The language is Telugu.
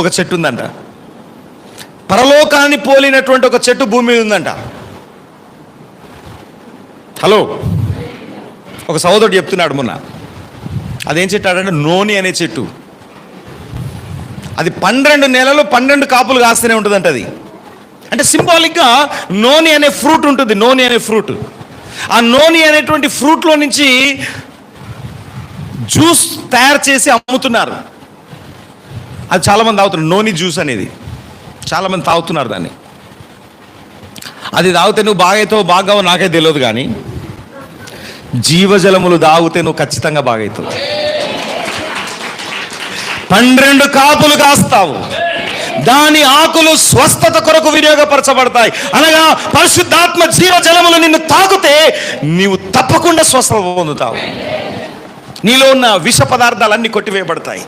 ఒక చెట్టు ఉందంట. పరలోకాన్ని పోలినటువంటి ఒక చెట్టు భూమి మీద ఉందంట. హలో, ఒక సహోదరుడు చెప్తున్నాడు మొన్న. అదేం చెట్టు అంటే నోని అనే చెట్టు. అది 12 నెలలు 12 కాపులు కాస్తూనే ఉంటుందంట. అది అంటే సింబాలిక్గా నోని అనే ఫ్రూట్ ఉంటుంది. నోని అనే ఫ్రూట్, ఆ నోని అనేటువంటి ఫ్రూట్లో నుంచి జ్యూస్ తయారు చేసి అమ్ముతున్నారు. అది చాలామంది తాగుతున్నారు. నోని జ్యూస్ అనేది చాలామంది తాగుతున్నారు దాన్ని. అది తాగితే నువ్వు బాగైతావు బాగావు నాకే తెలియదు, కానీ జీవజలములు తాగితే నువ్వు ఖచ్చితంగా బాగైతావు. 12 కాపులు కాస్తావు. దాని ఆకులు స్వస్థత కొరకు వినియోగపరచబడతాయి. అనగా పరిశుద్ధాత్మ జీవజలములు నిన్ను తాకితే నీవు తప్పకుండా స్వస్థత పొందుతావు. నీలో ఉన్న విష పదార్థాలన్నీ కొట్టివేయబడతాయి.